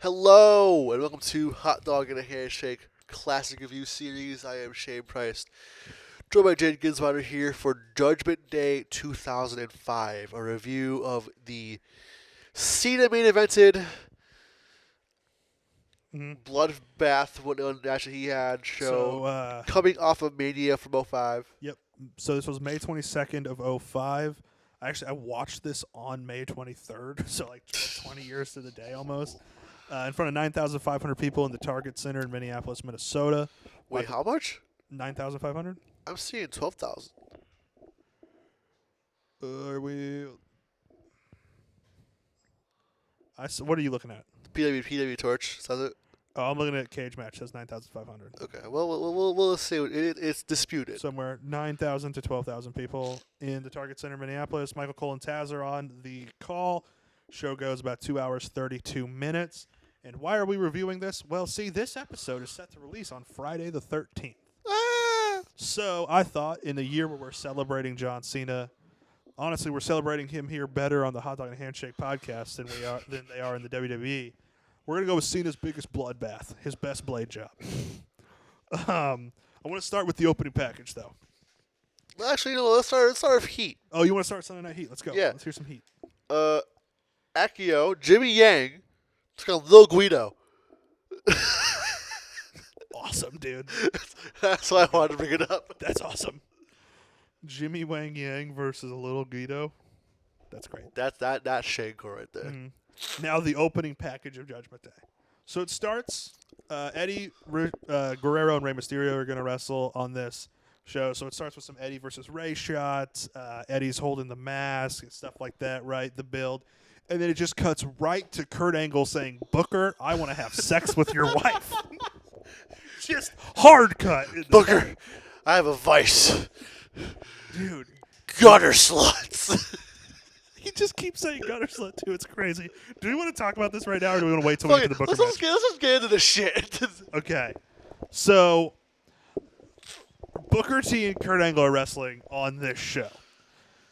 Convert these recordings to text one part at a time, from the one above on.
Hello, and welcome to Hot Dog and a Handshake Classic Review Series. I am Shane Price, joined by Jayden Ginswater here for Judgment Day 2005, a review of the Cena main evented bloodbath, what actually he had show coming off of Mania from 05. Yep. So this was May 22nd of 05. I watched this on May 23rd, so like 20 years to the day almost, in front of 9,500 people in the Target Center in Minneapolis, Minnesota. Wait, how much? 9,500? I'm seeing 12,000. Are we? What are you looking at? PW Torch says it. Oh, I'm looking at Cage Match. Says 9,500. Okay, well, we'll see. It's disputed. Somewhere 9,000 to 12,000 people in the Target Center, Minneapolis. Michael Cole and Taz are on the call. Show goes about 2 hours, 32 minutes. And why are we reviewing this? Well, see, this episode is set to release on Friday the 13th. So I thought in the year where we're celebrating John Cena, honestly, we're celebrating him here better on the Hot Dog and Handshake podcast than they are in the WWE. We're going to go with Cena's biggest bloodbath, his best blade job. I want to start with the opening package, though. Well, actually, no, let's start with Heat. Oh, you want to start Sunday Night Heat? Let's go. Yeah. Let's hear some Heat. Akio, Jimmy Yang, took on Lil Guido. Awesome, dude. That's why I wanted to bring it up. That's awesome. Jimmy Wang Yang versus Little Guido. That's great. That's Shanko right there. Mm-hmm. Now the opening package of Judgment Day. So it starts. Eddie Guerrero and Rey Mysterio are going to wrestle on this show. So it starts with some Eddie versus Rey shots. Eddie's holding the mask and stuff like that, right? The build. And then it just cuts right to Kurt Angle saying, "Booker, I want to have sex with your wife." Just hard cut. Booker, I have a vice. Dude. Gutter sluts. He just keeps saying gutter slut, too. It's crazy. Do we want to talk about this right now, or do we want to wait till we get to the Booker match? Let's just get into the shit. Okay. So, Booker T and Kurt Angle are wrestling on this show.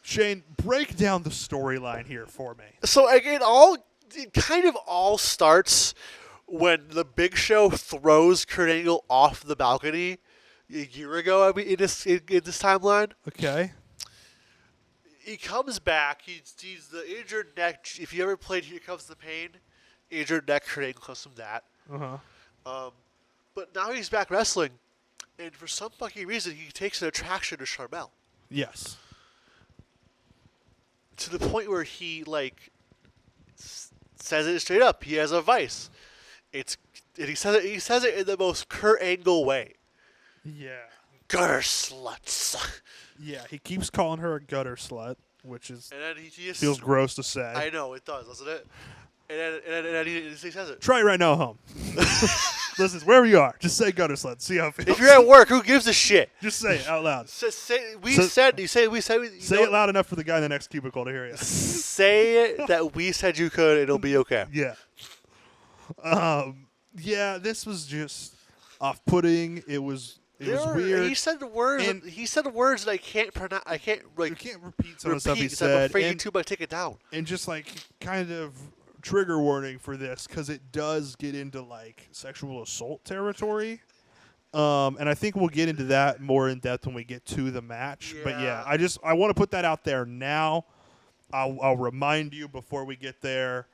Shane, break down the storyline here for me. So, again, it kind of all starts when the Big Show throws Kurt Angle off the balcony a year ago, in this timeline. Okay. He comes back. He's the injured neck. If you ever played Here Comes the Pain, injured neck Kurt Angle comes from that. But now he's back wrestling, and for some fucking reason, he takes an attraction to Charmel. Yes. To the point where he says it straight up. He has a vice. He says it in the most Kurt Angle way. Yeah. Gutter sluts. Yeah, he keeps calling her a gutter slut, which is and then he just feels gross to say. I know, it does, doesn't it? And then he says it. Try it right now at home. Listen, wherever you are, just say gutter slut. See how it feels. If you're at work, who gives a shit? Just say it out loud. Say it loud enough for the guy in the next cubicle to hear you. Say it that we said you could, it'll be okay. Yeah. Yeah, this was just off-putting. It was weird. He said words that I can't pronounce. I can't you can't repeat some of the stuff he said. I'm afraid YouTube might take it down. And just kind of trigger warning for this because it does get into sexual assault territory. And I think we'll get into that more in depth when we get to the match. Yeah. But yeah, I want to put that out there now. I'll remind you before we get there.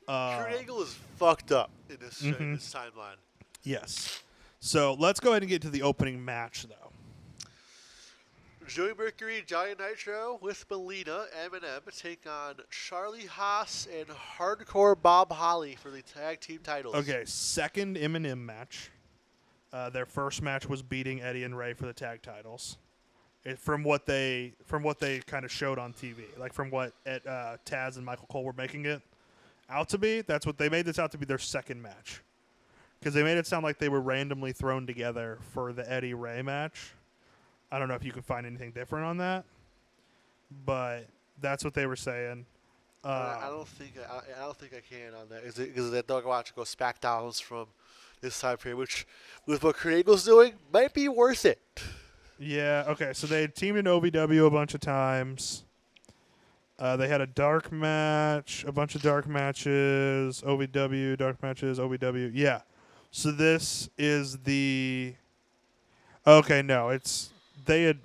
Kurt Angle is fucked up in this timeline. Yes. So let's go ahead and get to the opening match, though. Joey Mercury, Johnny Nitro with Melina, Eminem take on Charlie Haas and Hardcore Bob Holly for the tag team titles. Okay, second Eminem match. Their first match was beating Eddie and Rey for the tag titles. From what they kind of showed on TV, from what Taz and Michael Cole were making it out to be. That's what they made this out to be, their second match. Because they made it sound like they were randomly thrown together for the Eddie Rey match. I don't know if you can find anything different on that, but that's what they were saying. I don't think I can on that. Because that dog watch go SmackDowns from this time period, which with what Kurt Angle's doing might be worth it. Yeah. Okay. So they teamed in OVW a bunch of times. They had a dark match, a bunch of dark matches, OVW, dark matches, OVW. Yeah. So this is the... Okay, no, it's... They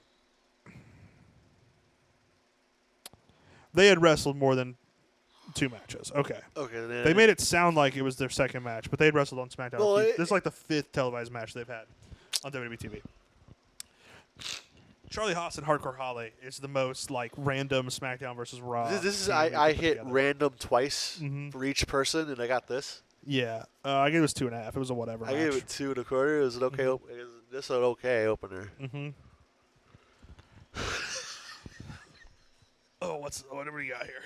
had wrestled more than 2 matches. Okay. Okay. Then They made it sound like it was their second match, but they'd wrestled on SmackDown. Well, This is like the 5th televised match they've had on WWE TV. Charlie Haas and Hardcore Holly is the most like random SmackDown versus Raw. This is team they I put hit together. random twice Mhm. for each person, and I got this. Yeah, I gave it was 2.5. It was a whatever. I gave it 2 1/4. It was an okay. This is an okay opener. Mm-hmm. What do we got here?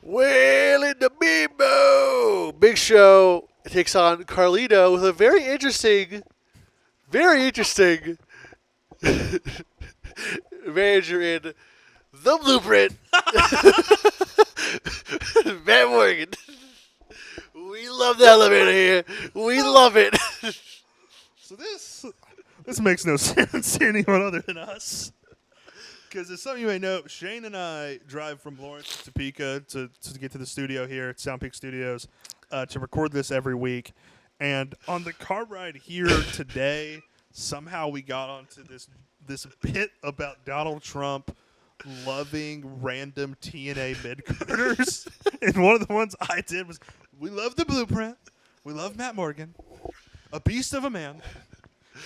Well, in the Bimbo, Big Show takes on Carlito with a very interesting manager in the Blueprint, Matt Morgan. We love the elevator here. We love it. So this makes no sense to anyone other than us. Because as some of you may know, Shane and I drive from Lawrence to Topeka to get to the studio here at Sound Peak Studios to record this every week. And on the car ride here today, somehow we got onto this bit about Donald Trump loving random TNA mid-carders. And one of the ones I did was, we love the Blueprint. We love Matt Morgan. A beast of a man.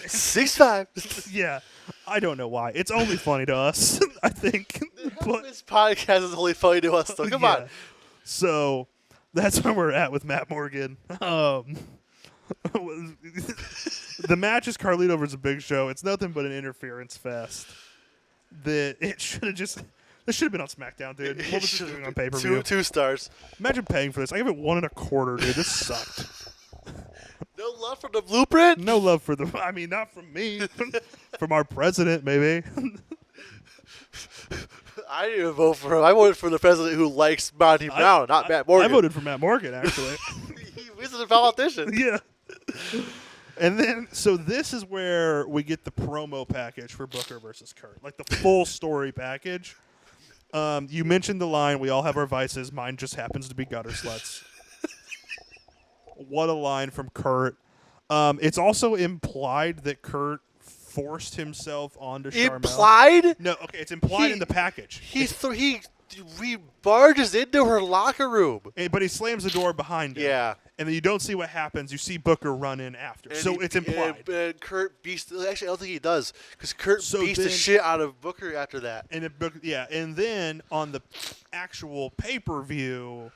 6'5". Yeah, I don't know why. It's only funny to us, I think. But This podcast is only funny to us, though. Come yeah. on. So that's where we're at with Matt Morgan. The match is Carlito versus Big Show. It's nothing but an interference fest. It should have just... This should have been on SmackDown, dude. What was this doing on pay-per-view? 2 stars. Imagine paying for this. I give it 1 1/4, dude. This sucked. No love for the Blueprint? No love for the... I mean, not from me. From our president, maybe. I didn't even vote for him. I voted for the president who likes Monty Brown, not Matt Morgan. I voted for Matt Morgan, actually. He's a politician. Yeah. And then, so this is where we get the promo package for Booker versus Kurt. Like the full story package. You mentioned the line, we all have our vices. Mine just happens to be gutter sluts. What a line from Kurt. It's also implied that Kurt forced himself onto Sharmell. Implied? No, okay, it's implied in the package. He barges into her locker room. But he slams the door behind him. Yeah. And then you don't see what happens. You see Booker run in after. And so it's implied. And Kurt beats... Actually, I don't think he does. Because Kurt beats the then- shit out of Booker after that. And and then on the actual pay-per-view,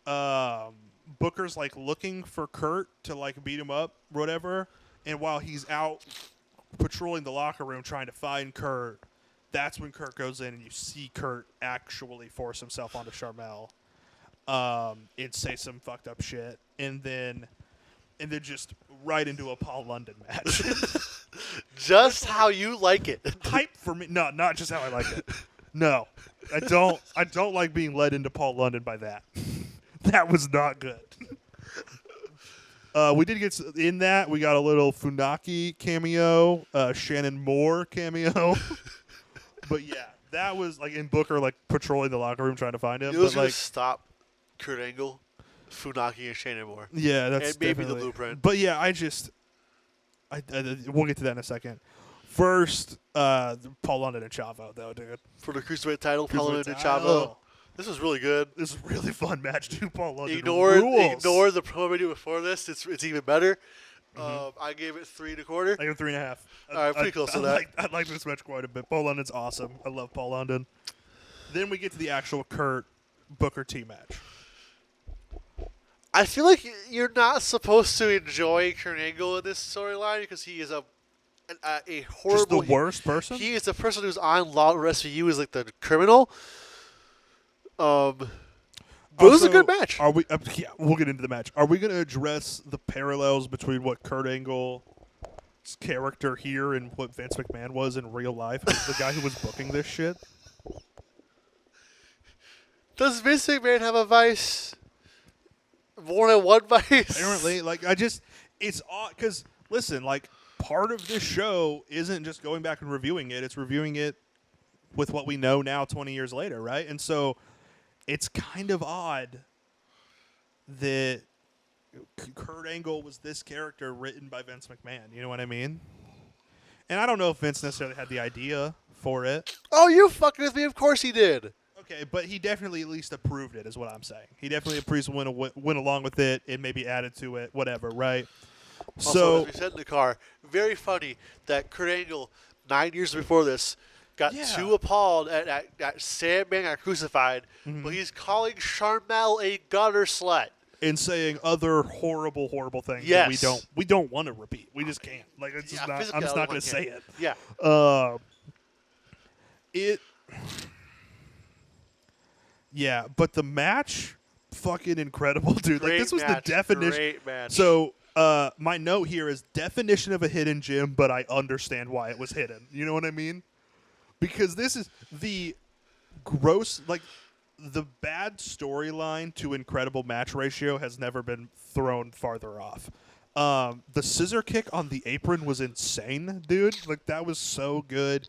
Booker's like looking for Kurt to like beat him up, or whatever. And while he's out patrolling the locker room trying to find Kurt, that's when Kurt goes in and you see Kurt actually force himself onto Sharmell, and say some fucked up shit, and then just right into a Paul London match. Just how you like it. Hype for me. No, not just how I like it. No, I don't. I don't like being led into Paul London by that. That was not good. We did get in that. We got a little Funaki cameo, Shannon Moore cameo. But yeah, that was like in Booker, like patrolling the locker room trying to find him. It was but going like, to stop Kurt Angle, Funaki, and Shane Moore. yeah, that's And maybe the definitely- Blueprint. But yeah, we'll get to that in a second. First, Paul London and Chavo, though, dude. For the Cruiserweight title, Paul London and title. Chavo. This was really good. This is a really fun match, too. Paul London Ignore rules. the promo video before this. It's even better. Mm-hmm. I gave it 3 1/4. I give it 3.5. All right, pretty close to that. I like this match quite a bit. Paul London's awesome. I love Paul London. Then we get to the actual Kurt Booker T match. I feel like you're not supposed to enjoy Kurt Angle in this storyline because he is a horrible. Just the worst person? He is the person who's on Law SVU is like the criminal. But it was a good match. Are we? Yeah, we'll get into the match. Are we going to address the parallels between what Kurt Angle's character here and what Vince McMahon was in real life? The guy who was booking this shit. Does Vince McMahon have a vice? More than one vice? Apparently, like it's odd because listen, like part of this show isn't just going back and reviewing it; it's reviewing it with what we know now 20 years later, right? And so it's kind of odd that Kurt Angle was this character written by Vince McMahon. You know what I mean? And I don't know if Vince necessarily had the idea for it. Oh, you fucking with me? Of course he did. Okay, but he definitely at least approved it, is what I'm saying. He definitely approved went along with it and maybe added to it, whatever, right? Also, So as we said in the car, very funny that Kurt Angle, 9 years before this, got too appalled at Sandman got crucified, but he's calling Charmel a gutter slut. And saying other horrible, horrible things Yes. that we don't want to repeat. We just can't. Like it's just not. I'm just not going to say it. Yeah. Yeah, but the match, fucking incredible, dude. Great Like this was match. the definition. Great match. So, my note here is definition of a hidden gem, but I understand why it was hidden. You know what I mean? Because this is the gross, like the bad storyline to incredible match ratio has never been thrown farther off. The scissor kick on the apron was insane, dude. Like that was so good,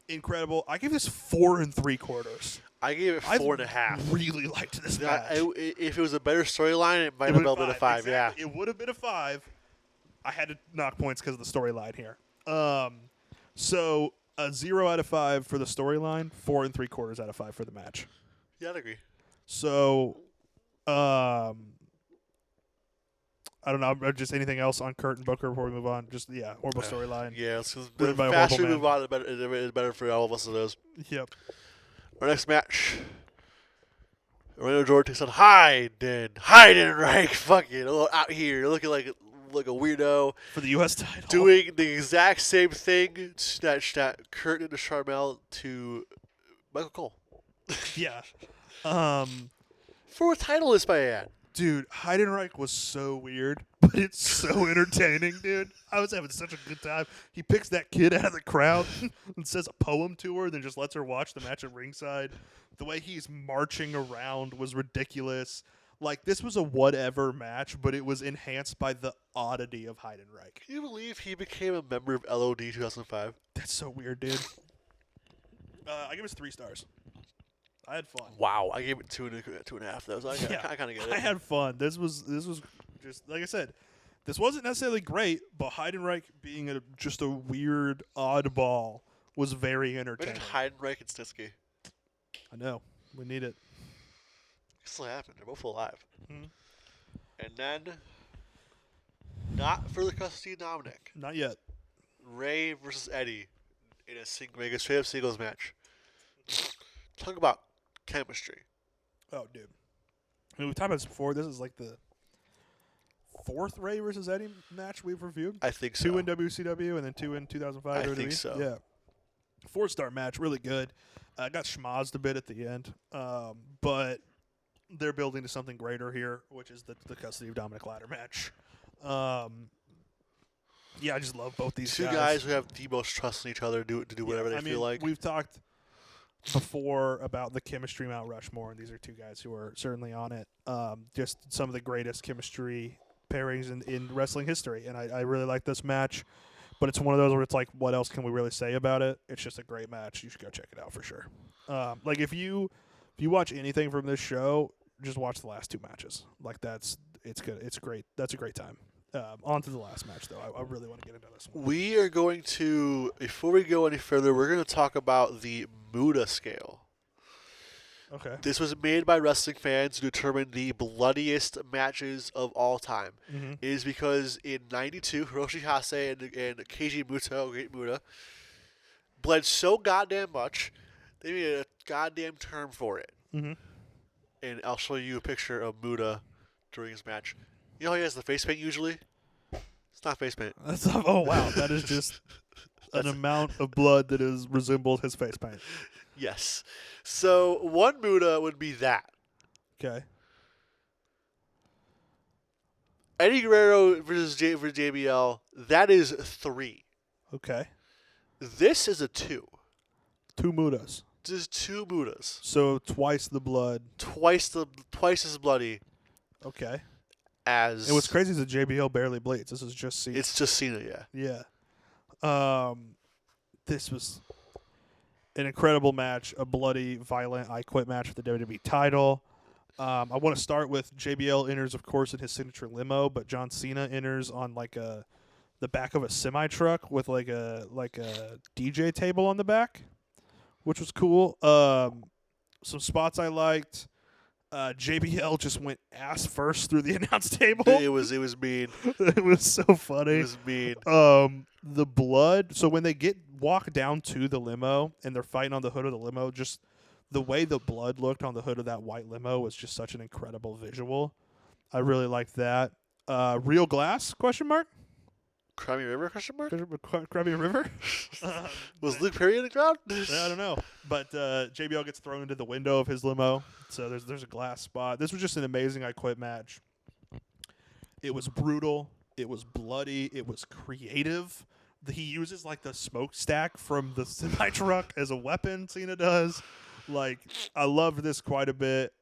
incredible. I give this 4 3/4. I gave it 4.5. I really liked this match. If it was a better storyline, it might have been a 5. Exactly. It would have been a 5. I had to knock points because of the storyline here. So a 0 out of 5 for the storyline, 4 3/4 out of 5 for the match. Yeah, I'd agree. So, I don't know. Just anything else on Kurt and Booker before we move on? Just horrible storyline. Yeah, the faster we move on, the better for all of us it is. Yep. Our next match, Reno Jordan takes on Heidenreich, fucking out here, looking like a weirdo For the U.S. title. doing the exact same thing that Kurt did to Charmel to Michael Cole. Yeah. For a title this man. Dude, Heidenreich was so weird, but it's so entertaining, dude. I was having such a good time. He picks that kid out of the crowd and says a poem to her, then just lets her watch the match at ringside. The way he's marching around was ridiculous. Like, this was a whatever match, but it was enhanced by the oddity of Heidenreich. Can you believe he became a member of LOD 2005? That's so weird, dude. I give it 3 stars. I had fun. Wow, I gave it 2.5. Though, so I kind of get it. I had fun. This was just like I said. This wasn't necessarily great, but Heidenreich being just a weird oddball was very entertaining. Imagine Heidenreich and Snitsky. I know. We need it. It still happened. They're both alive. Mm-hmm. And then, not for the custody of Dominic. Not yet. Rey versus Eddie in a straight up singles match. Talk about chemistry. Oh, dude. I mean, we've talked about this before. This is like the 4th Rey versus Eddie match we've reviewed. I think so. 2 in WCW and then 2 in 2005. I think so. Yeah. 4-star match, really good. Got schmozzed a bit at the end, but they're building to something greater here, which is the custody of Dominic ladder match. Yeah, I just love both these Two guys who have the most trust in each other to do whatever they feel like. We've talked before about the chemistry Mount Rushmore, and these are 2 guys who are certainly on it. Just some of the greatest chemistry pairings in wrestling history, and I really like this match. But it's one of those where it's like, what else can we really say about it? It's just a great match. You should go check it out for sure. Like if you watch anything from this show, just watch the last 2 matches. Like it's good. It's great. That's a great time. On to the last match though. I really want to get into this one. We are going to, before we go any further, we're going to talk about the Muda scale. Okay. This was made by wrestling fans to determine the bloodiest matches of all time. Mm-hmm. It is because in '92, Hiroshi Hase and Keiji Muto, Great Muta, bled so goddamn much, they made a goddamn term for it. Mm-hmm. And I'll show you a picture of Muta during his match. You know how he has the face paint usually? It's not face paint. Oh, wow. That is just an amount of blood that resembles his face paint. Yes. So one Muta would be that. Okay. Eddie Guerrero versus JBL, that is 3. Okay. This is a 2. 2 Mudas. This is 2 Mutas. So twice the blood. Twice as bloody. Okay. As and what's crazy is that JBL barely bleeds. This is just Cena. It's just Cena, yeah. Yeah. This was an incredible match, a bloody, violent I Quit match for the WWE title. I want to start with JBL enters, of course, in his signature limo, but John Cena enters on the back of a semi truck with like a DJ table on the back, which was cool. Some spots I liked. JBL just went ass first through the announce table. It was mean. It was so funny. It was mean. The blood. So when they walk down to the limo and they're fighting on the hood of the limo, just the way the blood looked on the hood of that white limo was just such an incredible visual. I really liked that. Real glass? Question mark. Krabby River? Question mark. Krabby River. Was Luke Perry in the crowd? I don't know, but JBL gets thrown into the window of his limo, so there's a glass spot. This was just an amazing I Quit match. It was brutal. It was bloody. It was creative. He uses like the smokestack from the semi truck as a weapon. Cena does. Like, I loved this quite a bit.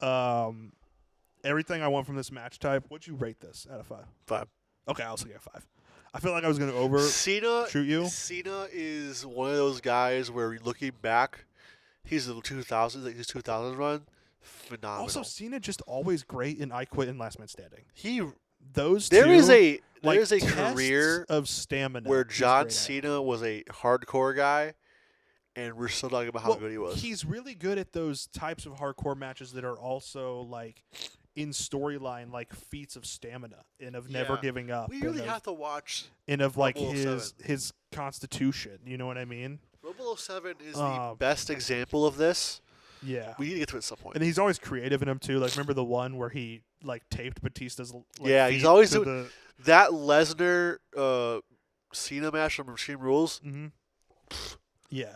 Everything I want from this match type. What'd you rate this out of 5? 5. Okay, I'll also get 5. I feel like I was going to shoot you. Cena is one of those guys where, looking back, he's the 2000s, like his 2000s run, phenomenal. Also, Cena just always great in I Quit and Last Man Standing. There is a tests career of stamina where John he's great at. Cena was a hardcore guy, and we're still talking about how good he was. He's really good at those types of hardcore matches that are also like in storyline, like feats of stamina and of never giving up. We really have to watch. And of like Rebel his constitution. You know what I mean? Rebel 07 is the best example of this. Yeah. We need to get to it at some point. And he's always creative in them too. Like, remember the one where he like taped Batista's he's always doing that Lesnar Cena match from Machine Rules. Mm-hmm. Yeah.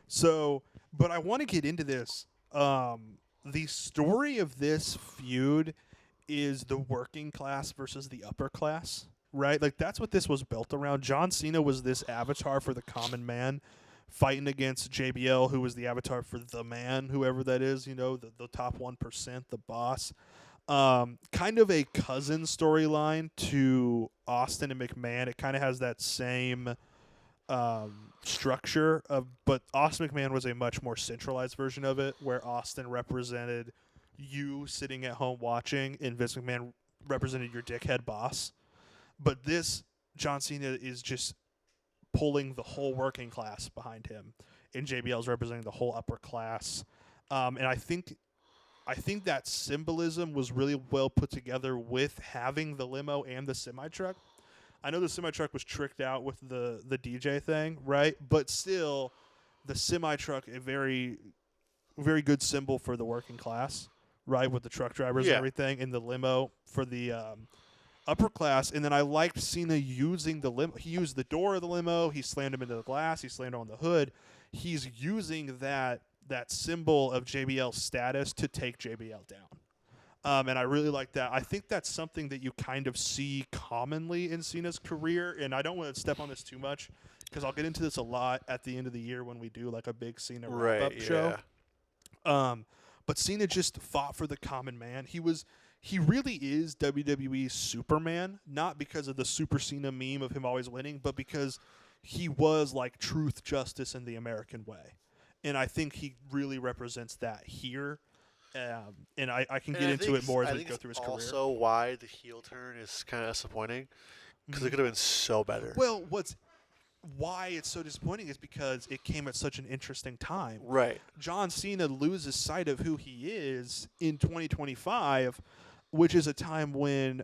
So, but I want to get into this. The story of this feud is the working class versus the upper class, right? Like, that's what this was built around. John Cena was this avatar for the common man, fighting against JBL, who was the avatar for the man, whoever that is, you know, the top 1%, the boss. Kind of a cousin storyline to Austin and McMahon. It kind of has that same structure but Austin McMahon was a much more centralized version of it, where Austin represented you sitting at home watching, and Vince McMahon represented your dickhead boss. But this John Cena is just pulling the whole working class behind him, and JBL's representing the whole upper class. And I think that symbolism was really well put together with having the limo and the semi-truck. I know the semi-truck was tricked out with the DJ thing, right? But still, the semi-truck, a very, very good symbol for the working class, right? With the truck drivers and everything, and the limo for the upper class. And then I liked Cena using the limo. He used the door of the limo. He slammed him into the glass. He slammed him on the hood. He's using that symbol of JBL's status to take JBL down. And I really like that. I think that's something that you kind of see commonly in Cena's career, and I don't want to step on this too much because I'll get into this a lot at the end of the year when we do like a big Cena wrap-up show. But Cena just fought for the common man. He really is WWE's Superman, not because of the Super Cena meme of him always winning, but because he was like truth, justice, and the American way. And I think he really represents that here. And I can get into it more as we go through his career. Also, why the heel turn is kind of disappointing, because it could have been so better. Well, why it's so disappointing is because it came at such an interesting time. Right. John Cena loses sight of who he is in 2025, which is a time when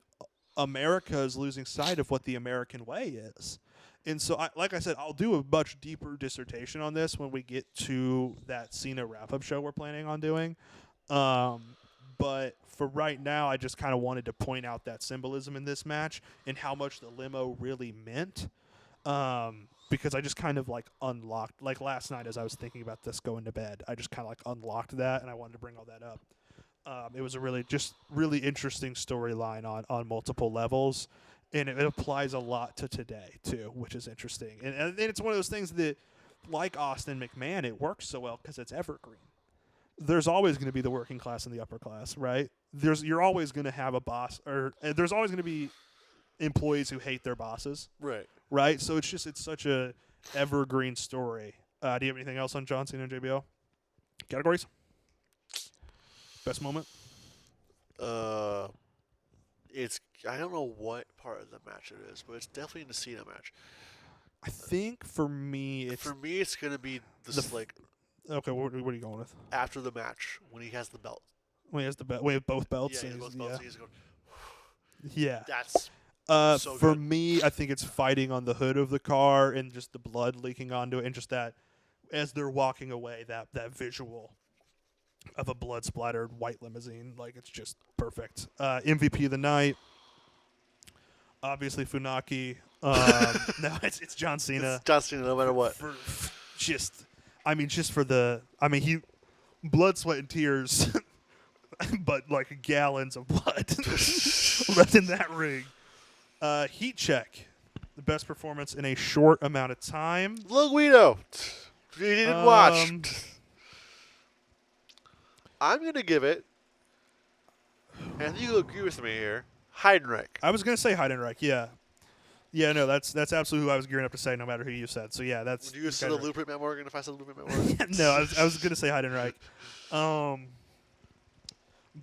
America is losing sight of what the American way is. And so, like I said, I'll do a much deeper dissertation on this when we get to that Cena wrap-up show we're planning on doing. But for right now, I just kind of wanted to point out that symbolism in this match and how much the limo really meant. Because I just kind of like unlocked, like last night as I was thinking about this going to bed, I just kind of like unlocked that, and I wanted to bring all that up. It was a really interesting storyline on multiple levels, and it applies a lot to today too, which is interesting. And it's one of those things that, like Austin McMahon, it works so well because it's evergreen. There's always going to be the working class and the upper class, right? You're always going to have a boss, or there's always going to be employees who hate their bosses, right? Right. So it's such a evergreen story Do you have anything else on John Cena and JBL? Categories? Best moment? It's I don't know what part of the match it is, but it's definitely in the Cena match. I think for me, it's For me, it's gonna be this okay. What are you going with? after the match when he has the belt. When he has we have both belts. Yeah, he and has both belts. He's going. Yeah. That's so for good. me, I think it's fighting on the hood of the car and just the blood leaking onto it, and just that as they're walking away, that visual of a blood splattered white limousine, like it's just perfect. MVP of the night, obviously Funaki. No, it's John Cena. It's John Cena, no matter what. Just for the, he blood, sweat, and tears, but like gallons of blood left in that ring. Heat check, the best performance in a short amount of time. Guido, you didn't watch. I'm gonna give it, and I think you'll agree with me here. Heidenreich. I was gonna say Heidenreich. Yeah. No, that's absolutely who I was gearing up to say. No matter who you said. So yeah, that's. Would you say the Blueprint Matt Morgan if I said the Blueprint Matt Morgan? No, I was gonna say Heidenreich.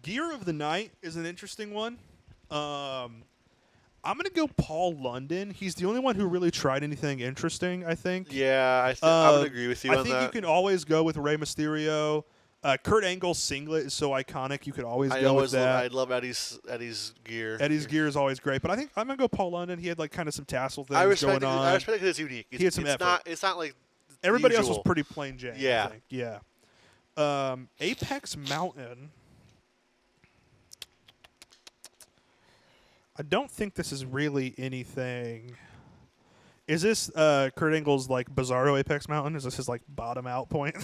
Gear of the night is an interesting one. I'm gonna go Paul London. He's the only one who really tried anything interesting, I think. Yeah, I would agree with you on that. I think you can always go with Rey Mysterio. Kurt Angle's singlet is so iconic. You could always go with that. I love Eddie's gear. Eddie's gear is always great, but I think I'm gonna go Paul London. He had like kind of some tassel things going on. I respect it because it's unique. He had some effort. It's not like everybody usual. else was pretty plain Jane. Yeah, I think. Yeah. Apex Mountain. I don't think this is really anything. Is this Kurt Angle's like Bizarro Apex Mountain? Is this his like bottom out point?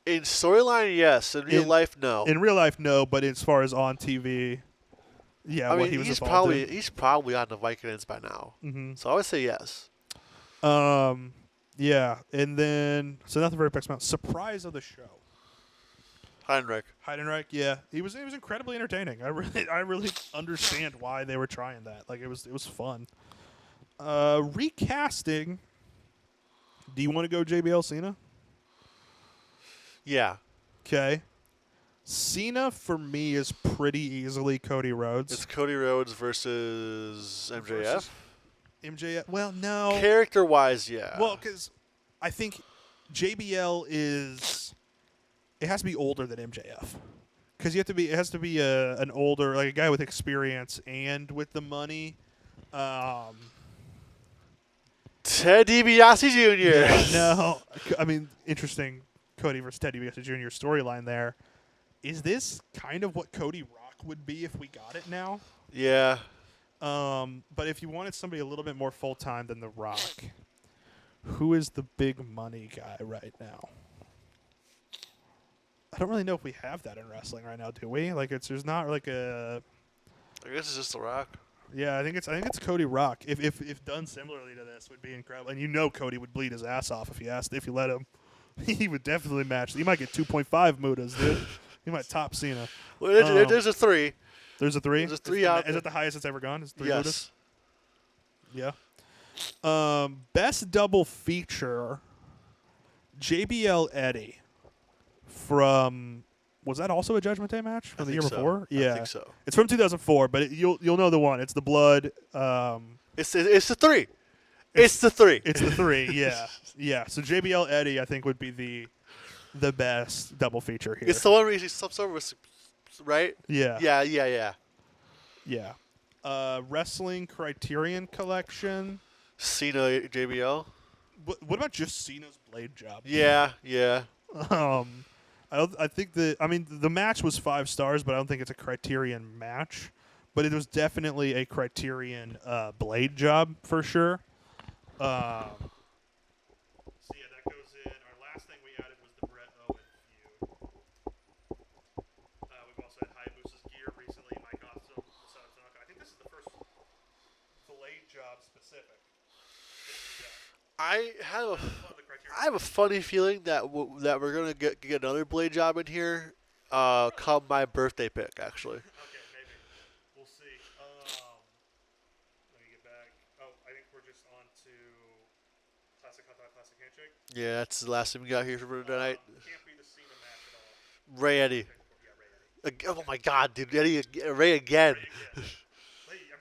In storyline, yes. In real life, no. In real life, no. But as far as on TV, yeah, what he was involved in. He's probably on the Vikings by now. Mm-hmm. So I would say yes. Yeah, and then so nothing for Apex Mountain. Surprise of the show. Heidenreich, yeah, he was incredibly entertaining. I really understand why they were trying that. Like it was fun. Recasting. Do you want to go JBL Cena? Yeah. Okay. Cena for me is pretty easily Cody Rhodes. It's Cody Rhodes versus MJF. MJF. Well, no. Character-wise, yeah. Well, because I think JBL is. It has to be older than MJF, because it has to be an older, like a guy with experience and with the money. Ted DiBiase Jr. Yeah, no, I mean interesting. Cody versus Ted DiBiase Jr. storyline there. Is this kind of what Cody Rock would be if we got it now? Yeah. But if you wanted somebody a little bit more full time than The Rock, who is the big money guy right now? I don't really know if we have that in wrestling right now, do we? Like, there's not like a. I guess it's just The Rock. Yeah, I think it's Cody Rock. If done similarly to this, would be incredible. And Cody would bleed his ass off if you let him. He would definitely match. He might get 2.5 mudas, dude. He might top Cena. Well, there's a 3. There's a 3. There's a 3 out. Is it the highest it's ever gone? Is 3 yes. mudas? Yeah. Best double feature. JBL Eddie. From, was that also a Judgment Day match from the year before? Yeah, I think so. It's from 2004, but you'll know the one. It's the blood. It's the 3. It's the 3. It's the 3. Yeah, yeah. So JBL Eddie, I think, would be the best double feature here. It's the one where he's subservice, right? Yeah. Yeah. Wrestling Criterion Collection. Cena JBL. What about just Cena's blade job? Yeah. I think the match was 5 stars, but I don't think it's a Criterion match. But it was definitely a Criterion blade job for sure. So yeah, that goes in. Our last thing we added was the Bret Owen feud. We've also had Hayabusa's gear recently. Mike Austin, I think this is the first blade job specific. I have a funny feeling that we're gonna get another blade job in here. Come my birthday pick, actually. Okay, maybe we'll see. Let me get back. Oh, I think we're just on to Classic Hot Dog, Classic Handshake. Yeah, that's the last thing we got here for tonight. Can't be the Cena match at all. Ray Eddie. Yeah, Ray Eddie. Oh my God, dude, Eddie, Ray again. Ray again. I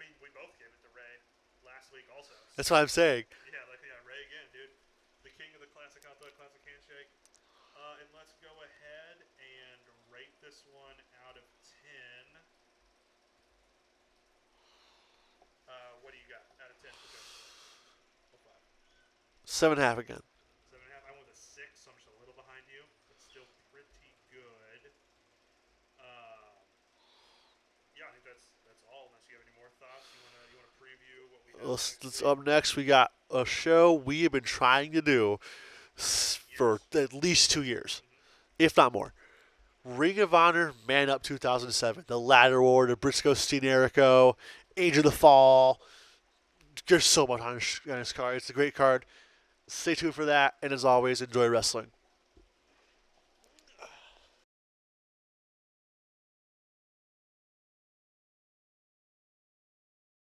mean, we both gave it to Ray last week also. That's what I'm saying. Yeah, Ray again, dude. The king of the Classic Hot Dog, Classic Handshake. And let's go ahead and rate this one out of 10. What do you got out of 10 for Judgment? 7.5 again. 7.5. I went with a 6, so I'm just a little behind you, but still pretty good. Yeah, I think that's all. Unless you have any more thoughts, you wanna preview what we have. Up next, we got a show we have been trying to do for at least 2 years, if not more. Ring of Honor Man Up 2007, the Ladder War, the Briscoe Steenerico, Age of the Fall. There's so much on this card. It's a great card. Stay tuned for that, and as always, enjoy wrestling.